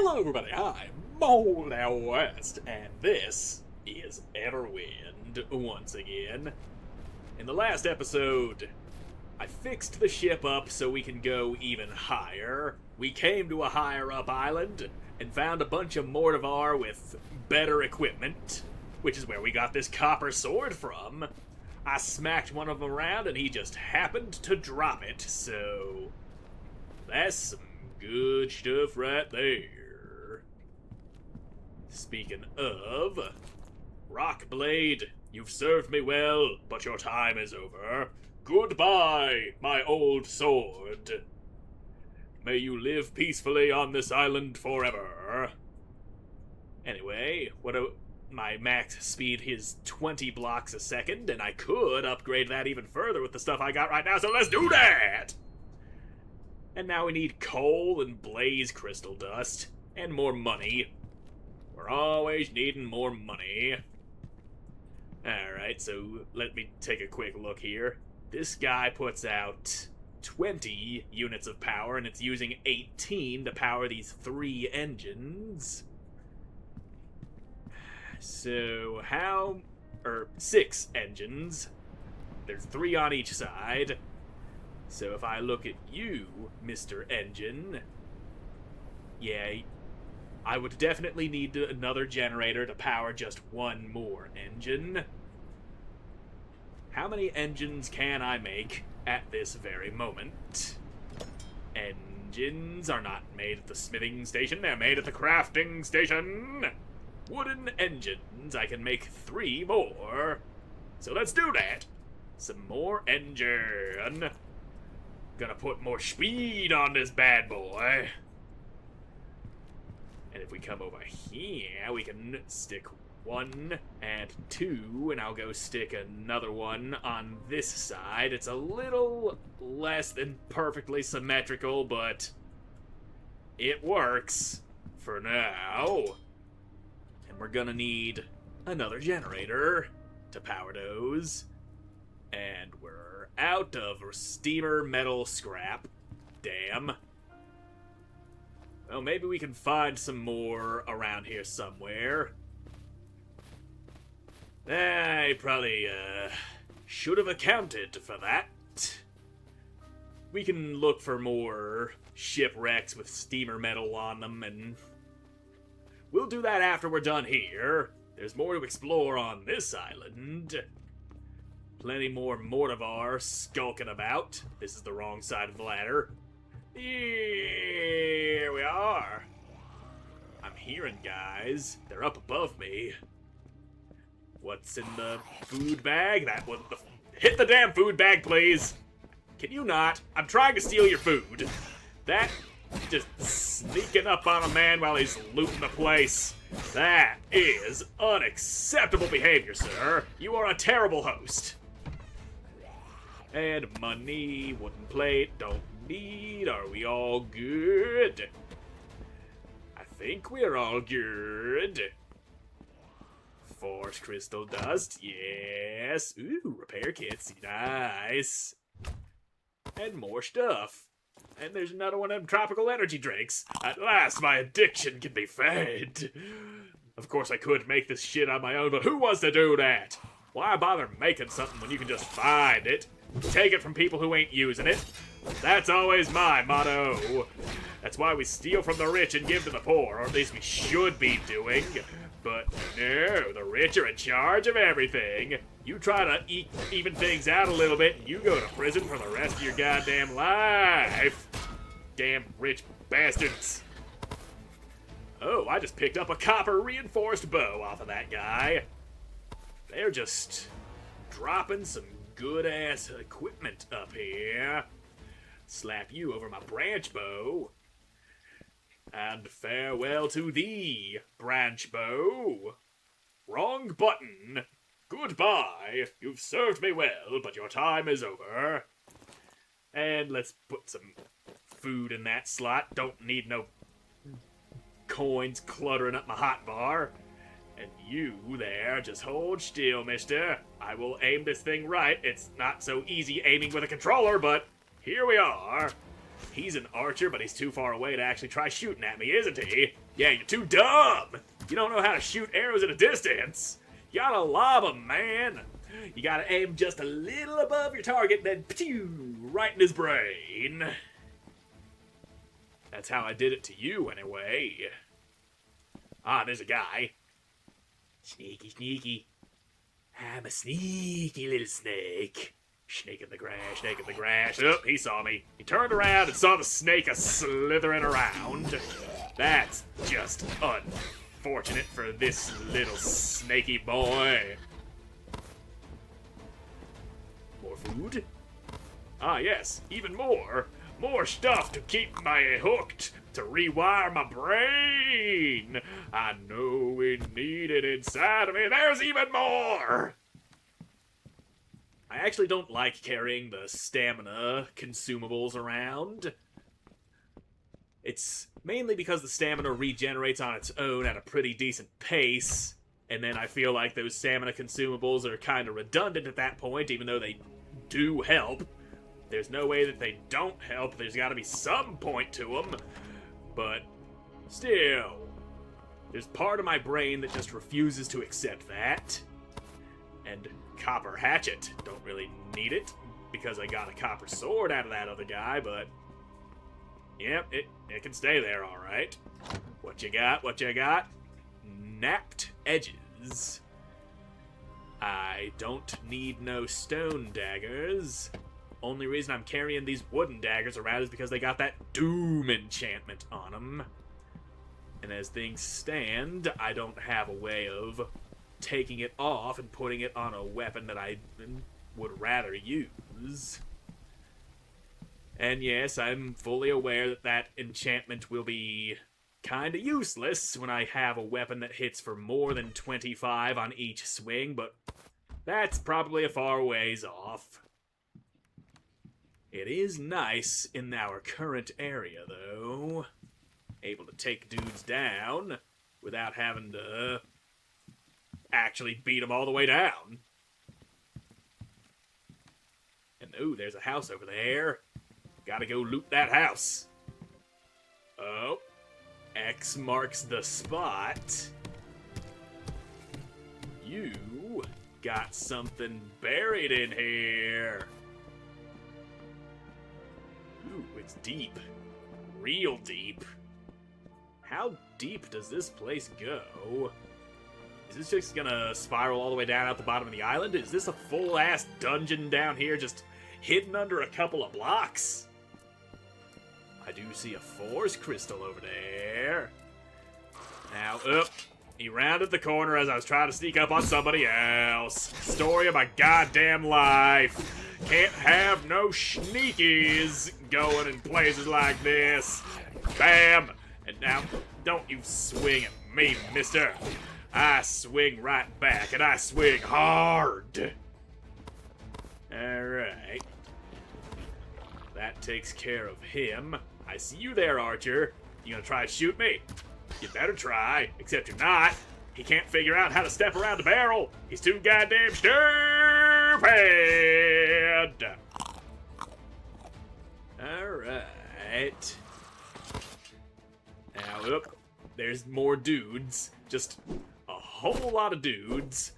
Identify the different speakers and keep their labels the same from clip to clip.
Speaker 1: Hello everybody, I'm Moldy West, and this is Everwind once again. In the last episode, I fixed the ship up so we can go even higher. We came to a higher up island and found a bunch of Mortivar with better equipment, which is where we got this copper sword from. I smacked one of them around and he just happened to drop it, so that's some good stuff right there. Speaking of, Rockblade, you've served me well, but your time is over. Goodbye, my old sword. May you live peacefully on this island forever. Anyway, my max speed is 20 blocks a second, and I could upgrade that even further with the stuff I got right now, so let's do that! And now we need coal and blaze crystal dust, and more money. We're always needing more money. Alright, so let me take a quick look here. This guy puts out 20 units of power, and it's using 18 to power these 3 engines. So or 6 engines. There's 3 on each side. So if I look at you, Mr. Engine, yeah, I would definitely need another generator to power just 1 more engine. How many engines can I make at this very moment? Engines are not made at the smithing station, they're made at the crafting station. Wooden engines, I can make 3 more. So let's do that. Some more engine. Gonna put more speed on this bad boy. And if we come over here, we can stick 1 and 2, and I'll go stick another one on this side. It's a little less than perfectly symmetrical, but it works for now. And we're gonna need another generator to power those. And we're out of steamer metal scrap. Damn. Well, maybe we can find some more around here somewhere. I probably, should have accounted for that. We can look for more shipwrecks with steamer metal on them, and we'll do that after we're done here. There's more to explore on this island. Plenty more Mortivar skulking about. This is the wrong side of the ladder. Here we are. I'm hearing guys. They're up above me. What's in the food bag? That one. Hit the damn food bag, please. Can you not? I'm trying to steal your food. That just sneaking up on a man while he's looting the place. That is unacceptable behavior, sir. You are a terrible host. And money, wooden plate, don't need. Are we all good? I think we're all good. Force crystal dust, yes. Ooh, repair kits, nice. And more stuff. And there's another one of them tropical energy drinks. At last, my addiction can be fed. Of course, I could make this shit on my own, but who wants to do that? Why bother making something when you can just find it? Take it from people who ain't using it. That's always my motto. That's why we steal from the rich and give to the poor, or at least we should be doing. But no, the rich are in charge of everything. You try to even things out a little bit, and you go to prison for the rest of your goddamn life. Damn rich bastards. Oh, I just picked up a copper reinforced bow off of that guy. They're just dropping some good-ass equipment up here. Slap you over my branch bow. And farewell to thee, branch bow. Wrong button. Goodbye. You've served me well, but your time is over. And let's put some food in that slot. Don't need no coins cluttering up my hotbar. And you there, just hold still, mister. I will aim this thing right. It's not so easy aiming with a controller, but here we are. He's an archer, but he's too far away to actually try shooting at me, isn't he? Yeah, you're too dumb. You don't know how to shoot arrows at a distance. You gotta lob them, man. You gotta aim just a little above your target, then pew, right in his brain. That's how I did it to you, anyway. Ah, there's a guy. Sneaky, sneaky. I'm a sneaky little snake. Snake in the grass, snake in the grass. Oh, he saw me. He turned around and saw the snake a-slithering around. That's just unfortunate for this little snaky boy. More food? Ah, yes, even more. More stuff to keep me hooked, to rewire my brain. I know we need it inside of me. There's even more! I actually don't like carrying the stamina consumables around. It's mainly because the stamina regenerates on its own at a pretty decent pace, and then I feel like those stamina consumables are kind of redundant at that point, even though they do help. There's no way that they don't help. There's got to be some point to them. But still, there's part of my brain that just refuses to accept that. And copper hatchet. Don't really need it because I got a copper sword out of that other guy, but yep, it can stay there all right. What you got? What you got? Napped edges. I don't need no stone daggers. Only reason I'm carrying these wooden daggers around is because they got that doom enchantment on them. And as things stand, I don't have a way of taking it off and putting it on a weapon that I would rather use. And yes, I'm fully aware that that enchantment will be kinda useless when I have a weapon that hits for more than 25 on each swing, but that's probably a far ways off. It is nice in our current area, though. Able to take dudes down without having to actually beat them all the way down. And ooh, there's a house over there. Gotta go loot that house. Oh, X marks the spot. You got something buried in here. Ooh, it's deep. Real deep. How deep does this place go? Is this just gonna spiral all the way down out the bottom of the island? Is this a full-ass dungeon down here just hidden under a couple of blocks? I do see a force crystal over there. Now, he rounded the corner as I was trying to sneak up on somebody else. Story of my goddamn life. Can't have no sneakies going in places like this. Bam! And now, don't you swing at me, mister. I swing right back, and I swing hard. Alright. That takes care of him. I see you there, Archer. You gonna try to shoot me? You better try, except you're not. He can't figure out how to step around the barrel. He's too goddamn stupid. Alright. Now, look, there's more dudes. Just a whole lot of dudes.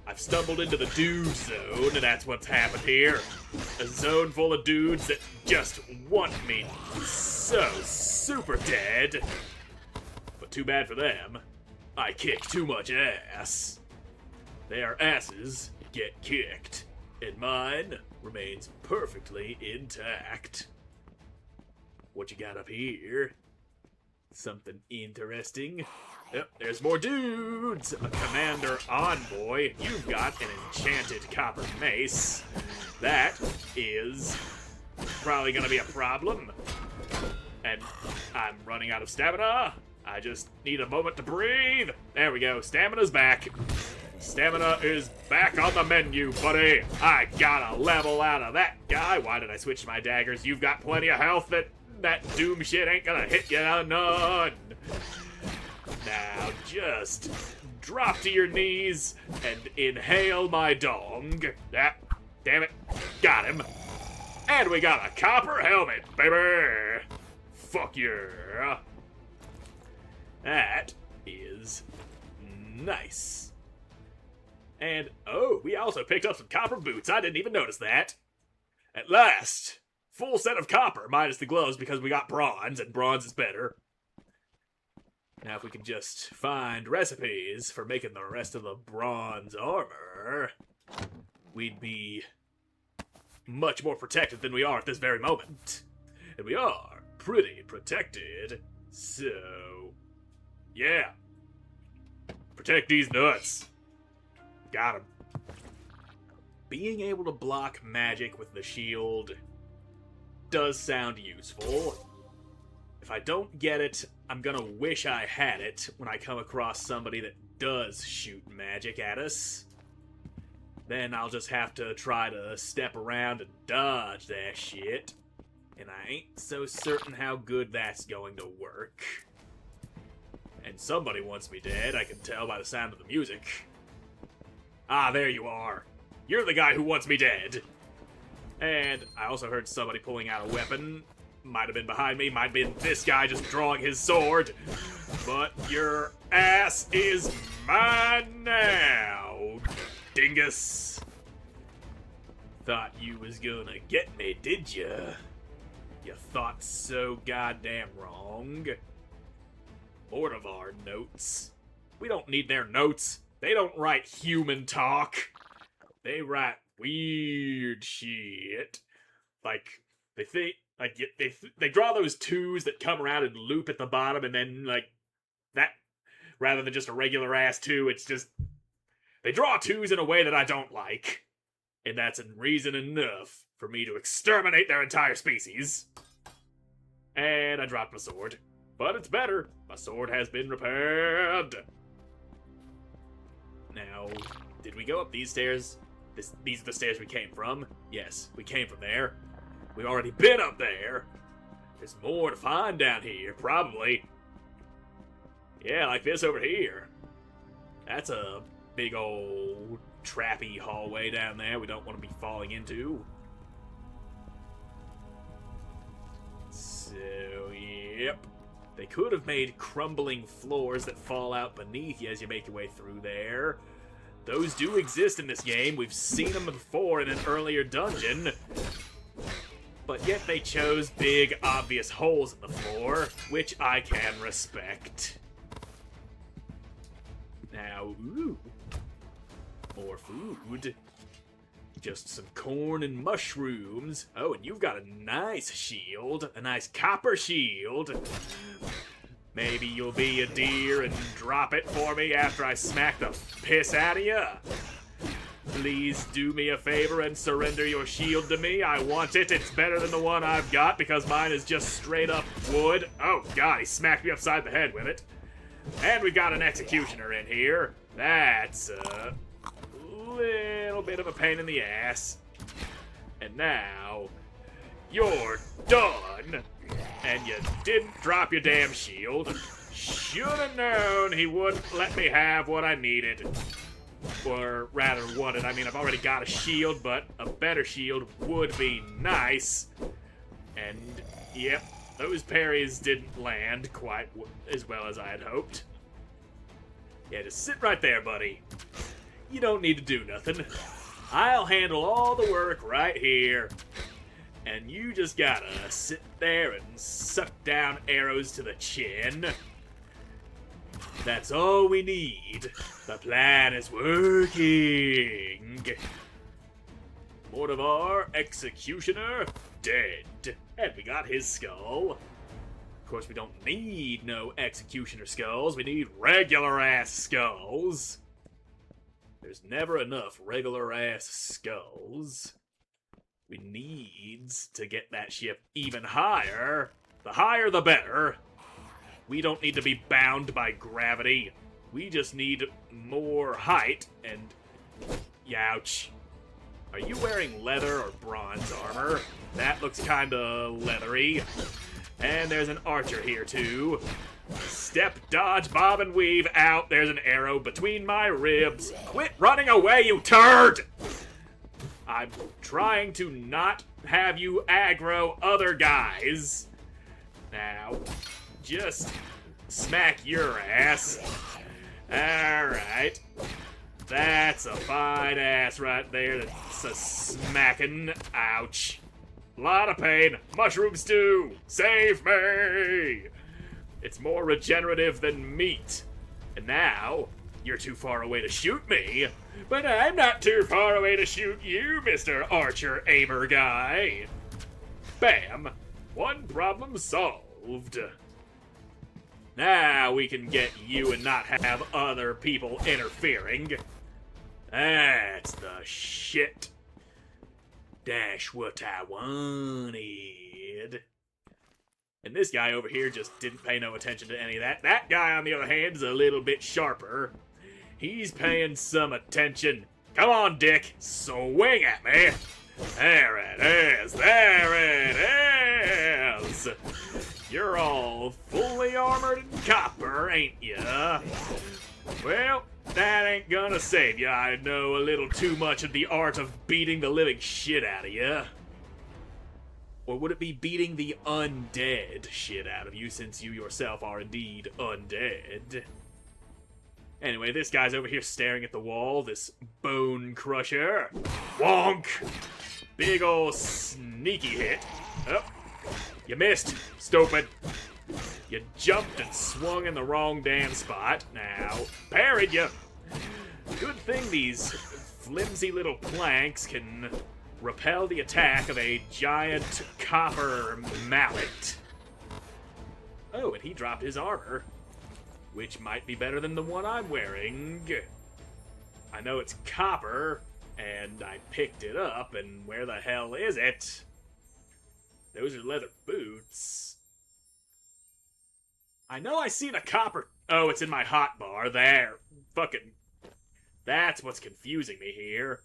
Speaker 1: I've stumbled into the dude zone, and that's what's happened here. A zone full of dudes that just want me so super dead. But too bad for them. I kick too much ass. Their asses get kicked, and mine remains perfectly intact. What you got up here? Something interesting. Yep, there's more dudes! A commander envoy. You've got an enchanted copper mace. That is probably gonna be a problem. And I'm running out of stamina. I just need a moment to breathe. There we go. Stamina's back. Stamina is back on the menu, buddy. I got a level out of that guy. Why did I switch to my daggers? You've got plenty of health. That doom shit ain't gonna hit you none. Now just drop to your knees and inhale my dong. Ah, damn it. Got him. And we got a copper helmet, baby! Fuck yeah! That is nice. And, oh, we also picked up some copper boots. I didn't even notice that. At last! Full set of copper, minus the gloves, because we got bronze, and bronze is better. Now, if we can just find recipes for making the rest of the bronze armor, we'd be much more protected than we are at this very moment. And we are pretty protected, so yeah. Protect these nuts. Got 'em. Being able to block magic with the shield does sound useful. If I don't get it, I'm gonna wish I had it when I come across somebody that does shoot magic at us. Then I'll just have to try to step around and dodge that shit. And I ain't so certain how good that's going to work. And somebody wants me dead, I can tell by the sound of the music. Ah, there you are. You're the guy who wants me dead. And I also heard somebody pulling out a weapon. Might have been behind me, might have been this guy just drawing his sword. But your ass is mine now, dingus. Thought you was gonna get me, did ya? You thought so goddamn wrong. Mortivar notes. We don't need their notes. They don't write human talk. They write weird shit. Like, they think, like, they draw those twos that come around and loop at the bottom, and then, like, that, rather than just a regular ass two, it's just, they draw twos in a way that I don't like. And that's a reason enough for me to exterminate their entire species. And I dropped my sword. But it's better. My sword has been repaired. Now, did we go up these stairs? These are the stairs we came from. Yes, we came from there. We've already been up there. There's more to find down here, probably. Yeah, like this over here. That's a big old trappy hallway down there we don't want to be falling into. So, yep. They could have made crumbling floors that fall out beneath you as you make your way through there. Those do exist in this game. We've seen them before in an earlier dungeon. But yet they chose big, obvious holes in the floor, which I can respect. Now, ooh. More food. Just some corn and mushrooms. Oh, and you've got a nice shield. A nice copper shield. Maybe you'll be a dear and drop it for me after I smack the piss out of you. Please do me a favor and surrender your shield to me. I want it. It's better than the one I've got because mine is just straight up wood. Oh, God, he smacked me upside the head with it. And we've got an executioner in here. That's a little bit of a pain in the ass. And now, you're done. And you didn't drop your damn shield. Should have known he wouldn't let me have what I needed. Or rather wanted. I mean, I've already got a shield, but a better shield would be nice. And, yep, those parries didn't land quite as well as I had hoped. Yeah, just sit right there, buddy. You don't need to do nothing. I'll handle all the work right here. And you just gotta sit there and suck down arrows to the chin. That's all we need. The plan is working. Mortivar, Executioner, dead. And we got his skull. Of course, we don't need no Executioner skulls. We need regular-ass skulls. There's never enough regular-ass skulls. We need to get that ship even higher. The higher, the better. We don't need to be bound by gravity. We just need more height and... Youch. Are you wearing leather or bronze armor? That looks kinda leathery. And there's an archer here, too. Step, dodge, bob, and weave. Out. There's an arrow between my ribs. Quit running away, you turd! I'm trying to not have you aggro other guys. Now, just smack your ass. Alright. That's a fine ass right there. That's a smacking. Ouch. Lot of pain. Mushroom stew. Save me. It's more regenerative than meat. And now, you're too far away to shoot me. But I'm not too far away to shoot you, Mr. Archer Aimer guy. Bam. One problem solved. Now we can get you and not have other people interfering. That's the shit. That's what I wanted. And this guy over here just didn't pay no attention to any of that. That guy, on the other hand, is a little bit sharper. He's paying some attention. Come on, Dick. Swing at me. There it is. There it is. You're all fully armored and copper, ain't ya? Well, that ain't gonna save ya. I know a little too much of the art of beating the living shit out of ya. Or would it be beating the undead shit out of you, since you yourself are indeed undead? Anyway, this guy's over here staring at the wall, this bone crusher. Wonk! Big ol' sneaky hit. Oh, you missed, stupid. You jumped and swung in the wrong damn spot. Now, parried you. Good thing these flimsy little planks can repel the attack of a giant copper mallet. Oh, and he dropped his armor, which might be better than the one I'm wearing. I know it's copper, and I picked it up, and where the hell is it? Those are leather boots. I know I seen a copper... Oh, it's in my hotbar. There. Fucking... That's what's confusing me here.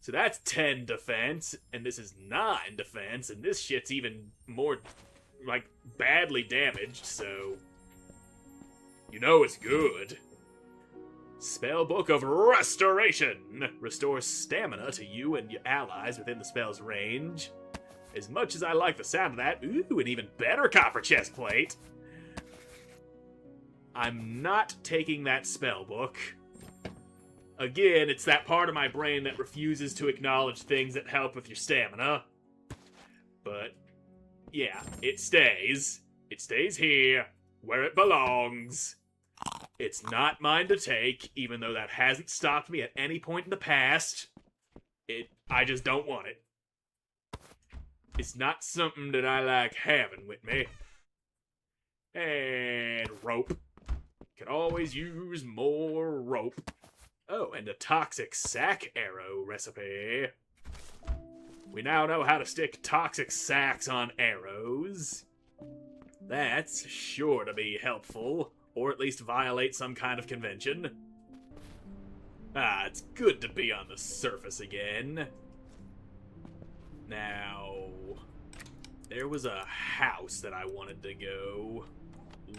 Speaker 1: So that's 10 defense, and this is 9 defense, and this shit's even more, like, badly damaged, so... You know it's good. Spellbook of Restoration. Restores stamina to you and your allies within the spell's range. As much as I like the sound of that, ooh, an even better copper chest plate. I'm not taking that spellbook. Again, it's that part of my brain that refuses to acknowledge things that help with your stamina. But, yeah, it stays. It stays here, where it belongs. It's not mine to take, even though that hasn't stopped me at any point in the past. I just don't want it. It's not something that I like having with me. And rope. Could always use more rope. Oh, and a toxic sack arrow recipe. We now know how to stick toxic sacks on arrows. That's sure to be helpful, or at least violate some kind of convention. Ah, it's good to be on the surface again. Now, there was a house that I wanted to go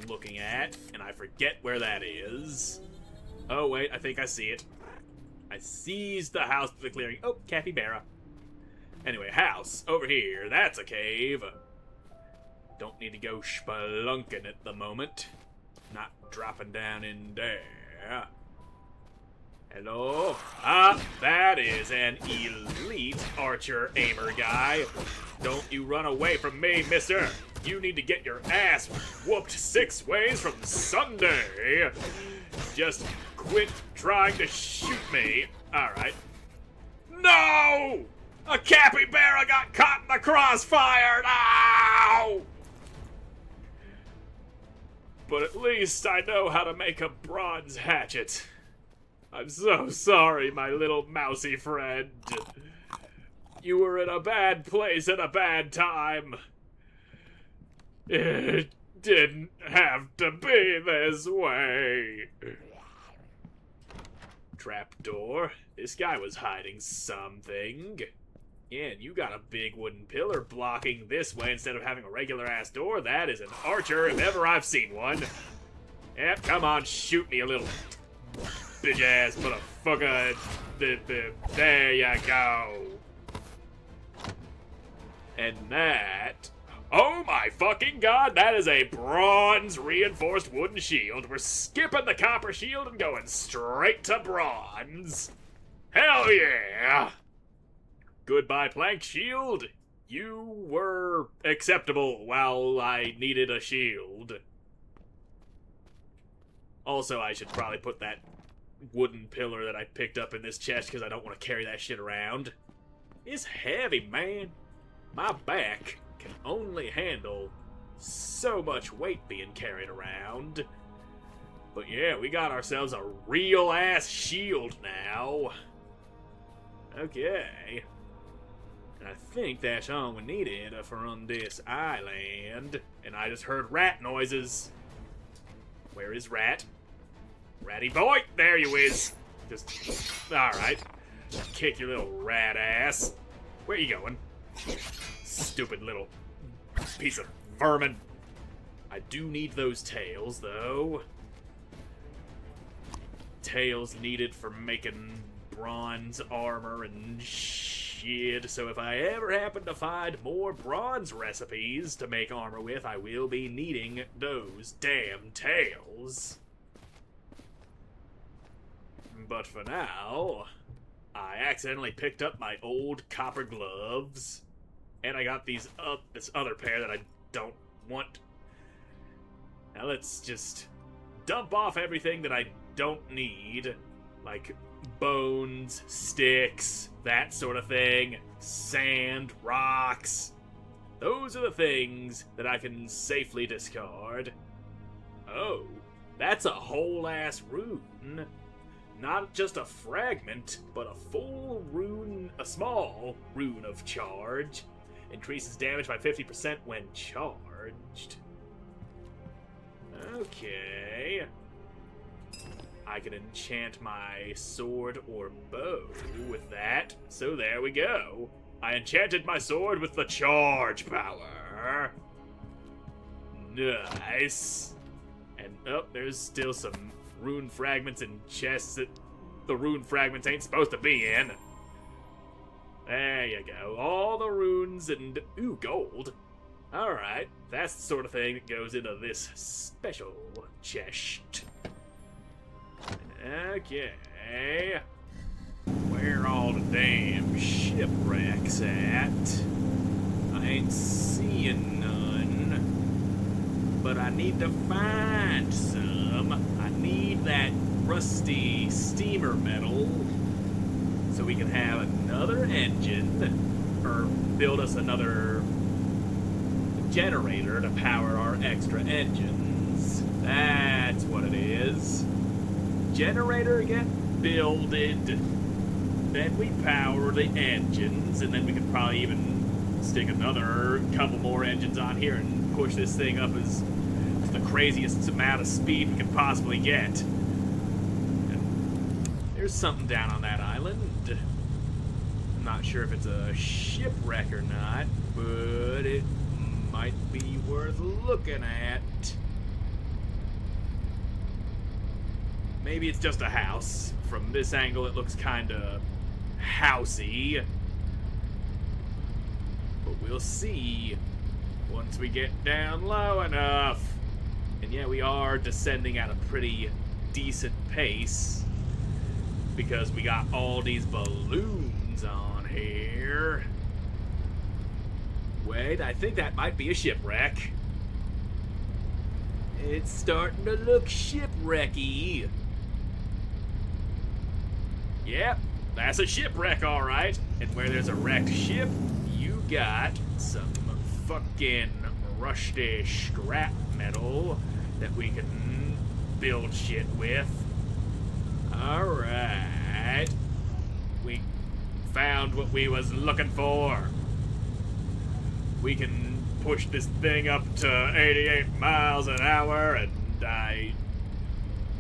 Speaker 1: looking at, and I forget where that is. Oh, wait, I think I see it. I seized the house to the clearing. Oh, capybara. Anyway, house. Over here. That's a cave. Don't need to go spelunking at the moment. Not dropping down in there. Hello? Ah, that is an elite archer aimer guy. Don't you run away from me, mister. You need to get your ass whooped 6 ways from Sunday. Just quit trying to shoot me. Alright. No! A capybara got caught in the crossfire! No! But at least I know how to make a bronze hatchet. I'm so sorry, my little mousy friend. You were in a bad place at a bad time. It didn't have to be this way. Trapdoor. This guy was hiding something. Yeah, and you got a big wooden pillar blocking this way instead of having a regular ass door. That is an archer if ever I've seen one. Yep, come on, shoot me a little bitch ass motherfucker. There you go. And that... Oh my fucking god, that is a bronze reinforced wooden shield. We're skipping the copper shield and going straight to bronze. Hell yeah! Goodbye, plank shield. You were acceptable while I needed a shield. Also, I should probably put that wooden pillar that I picked up in this chest because I don't want to carry that shit around. It's heavy, man. My back can only handle so much weight being carried around. But yeah, we got ourselves a real-ass shield now. Okay. I think that's all we needed for on this island. And I just heard rat noises. Where is Rat? Ratty boy! There you is! Just... Alright. Kick your little rat ass. Where you going? Stupid little piece of vermin. I do need those tails, though. Tails needed for making bronze armor and shit. So if I ever happen to find more bronze recipes to make armor with, I will be needing those damn tails. But for now, I accidentally picked up my old copper gloves. And I got these this other pair that I don't want. Now let's just dump off everything that I don't need. Like bones, sticks, that sort of thing. Sand, rocks. Those are the things that I can safely discard. Oh, that's a whole ass rune. Not just a fragment, but a full rune, a small rune of charge. Increases damage by 50% when charged. Okay. I can enchant my sword or bow with that. So there we go. I enchanted my sword with the charge power. Nice. And oh, there's still some rune fragments and chests that the rune fragments ain't supposed to be in. There you go. All the runes and... Ooh, gold. Alright. That's the sort of thing that goes into this special chest. Okay. Where all the damn shipwrecks at? I ain't seeing none. But I need to find some. I need that rusty steamer metal so we can have another engine, or build us another generator to power our extra engines. That's what it is. Generator get builded, then we power the engines, and then we could probably even stick another couple more engines on here and push this thing up as the craziest amount of speed we could possibly get. And there's something down on that island. I'm not sure if it's a shipwreck or not, but it might be worth looking at. Maybe it's just a house. From this angle, it looks kinda housey. But we'll see once we get down low enough. And yeah, we are descending at a pretty decent pace because we got all these balloons on here. Wait, I think that might be a shipwreck. It's starting to look shipwrecky. Yep, that's a shipwreck, alright. And where there's a wrecked ship, you got some fucking rusty scrap metal that we can build shit with. Alright. We found what we was looking for. We can push this thing up to 88 miles an hour, and I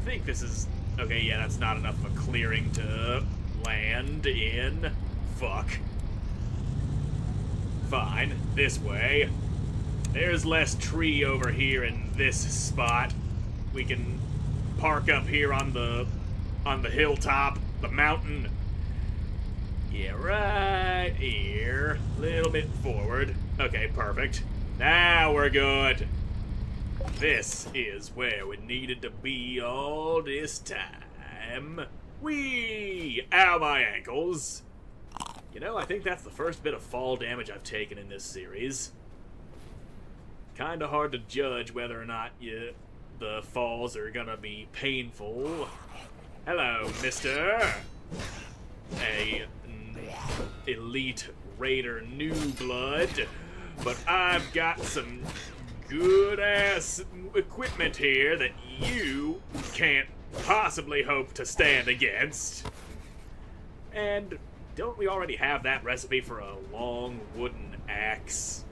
Speaker 1: think this is... Okay, yeah, that's not enough of a clearing to land in. Fuck. Fine, this way. There's less tree over here in this spot. We can park up here on the hilltop, the mountain. Yeah, right here. A little bit forward. Okay, perfect. Now we're good. This is where we needed to be all this time. Whee! Ow, my ankles. You know, I think that's the first bit of fall damage I've taken in this series. Kinda hard to judge whether or not the falls are gonna be painful. Hello, mister. A elite raider new blood. But I've got some good-ass equipment here that you can't possibly hope to stand against. And don't we already have that recipe for a long wooden axe?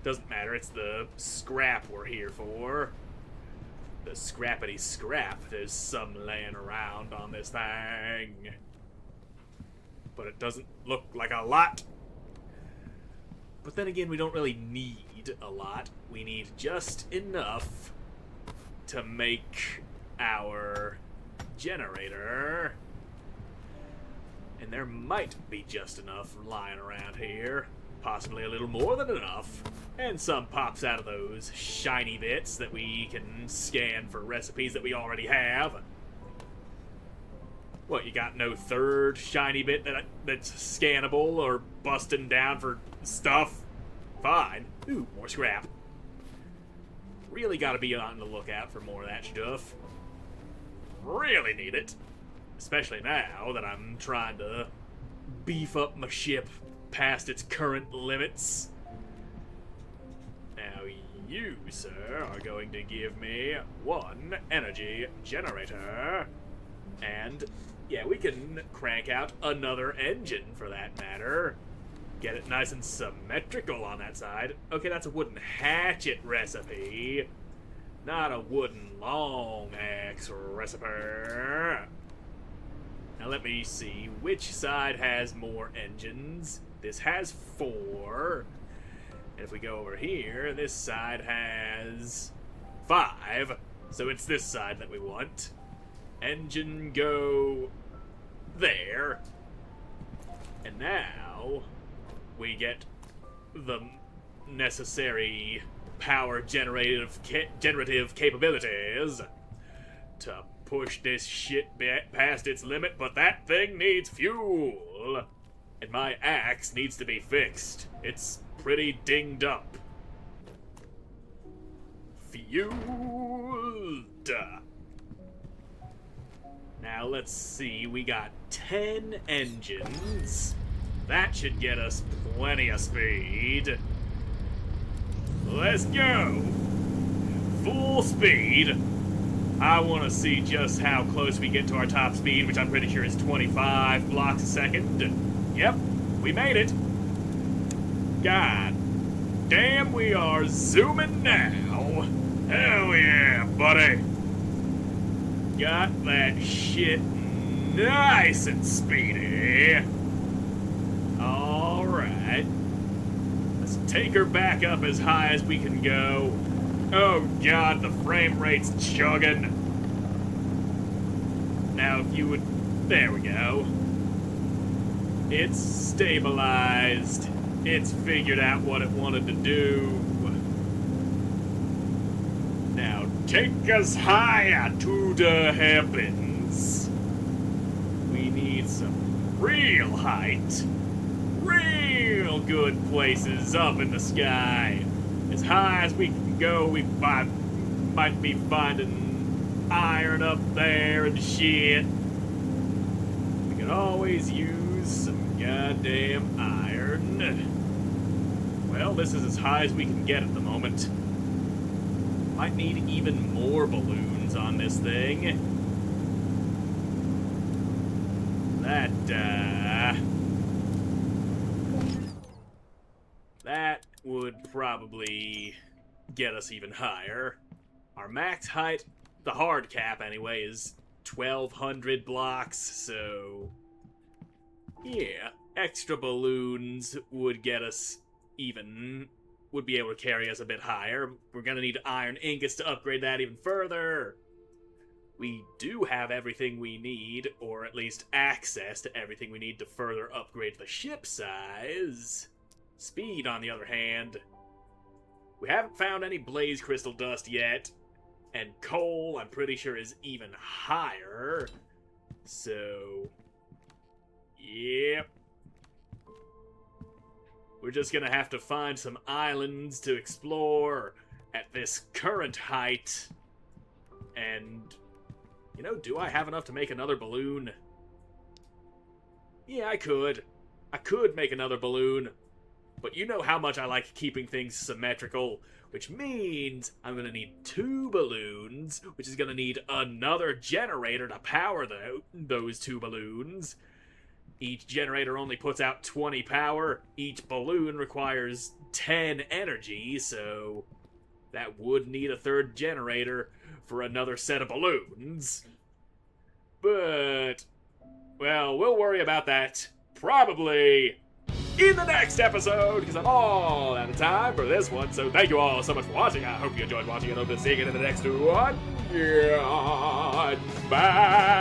Speaker 1: Doesn't matter, it's the scrap we're here for. The scrappity scrap. There's some laying around on this thing. But it doesn't look like a lot. But then again, we don't really need a lot. We need just enough to make our generator. And there might be just enough lying around here. Possibly a little more than enough. And some pops out of those shiny bits that we can scan for recipes that we already have. What, you got no third shiny bit that's scannable or busting down for stuff? Fine. Ooh, more scrap. Really gotta be on the lookout for more of that stuff. Really need it. Especially now that I'm trying to beef up my ship past its current limits. Now you, sir, are going to give me one energy generator. And, yeah, we can crank out another engine for that matter. Get it nice and symmetrical on that side. Okay, that's a wooden hatchet recipe. Not a wooden long axe recipe. Now let me see, which side has more engines? This has 4. And if we go over here, this side has 5. So it's this side that we want. Engine go there. And now we get the necessary power generative capabilities to push this shit past its limit, but that thing needs fuel. And my axe needs to be fixed. It's pretty dinged up. Fueled. Now let's see, we got 10 engines. That should get us plenty of speed. Let's go. Full speed. I want to see just how close we get to our top speed, which I'm pretty sure is 25 blocks a second. Yep, we made it. God damn, we are zooming now. Hell yeah, buddy. Got that shit nice and speedy. Alright. Let's take her back up as high as we can go. Oh god, the frame rate's chugging. Now if you would... There we go. It's stabilized. It's figured out what it wanted to do. Now take us higher to the heavens. We need some real height. Real good places up in the sky. As high as we can go, we might be finding iron up there and shit. We could always use some goddamn iron. Well, this is as high as we can get at the moment. Might need even more balloons on this thing. That would probably get us even higher. Our max height, the hard cap anyway, is 1,200 blocks, so... yeah, extra balloons would get us even... would be able to carry us a bit higher. We're gonna need iron ingots to upgrade that even further. we do have everything we need, or at least access to everything we need to further upgrade the ship size. Speed, on the other hand, we haven't found any blaze crystal dust yet, and coal, I'm pretty sure, is even higher. So, yep. We're just gonna have to find some islands to explore at this current height. And, you know, do I have enough to make another balloon? Yeah, I could. I could make another balloon. But you know how much I like keeping things symmetrical, which means I'm going to need 2 balloons, which is going to need another generator to power those 2 balloons. Each generator only puts out 20 power. Each balloon requires 10 energy, so that would need a 3rd generator for another set of balloons. But, well, we'll worry about that probably in the next episode, because I'm all out of time for this one. So thank you all so much for watching. I hope you enjoyed watching it. I hope to see you in the next one. Bye.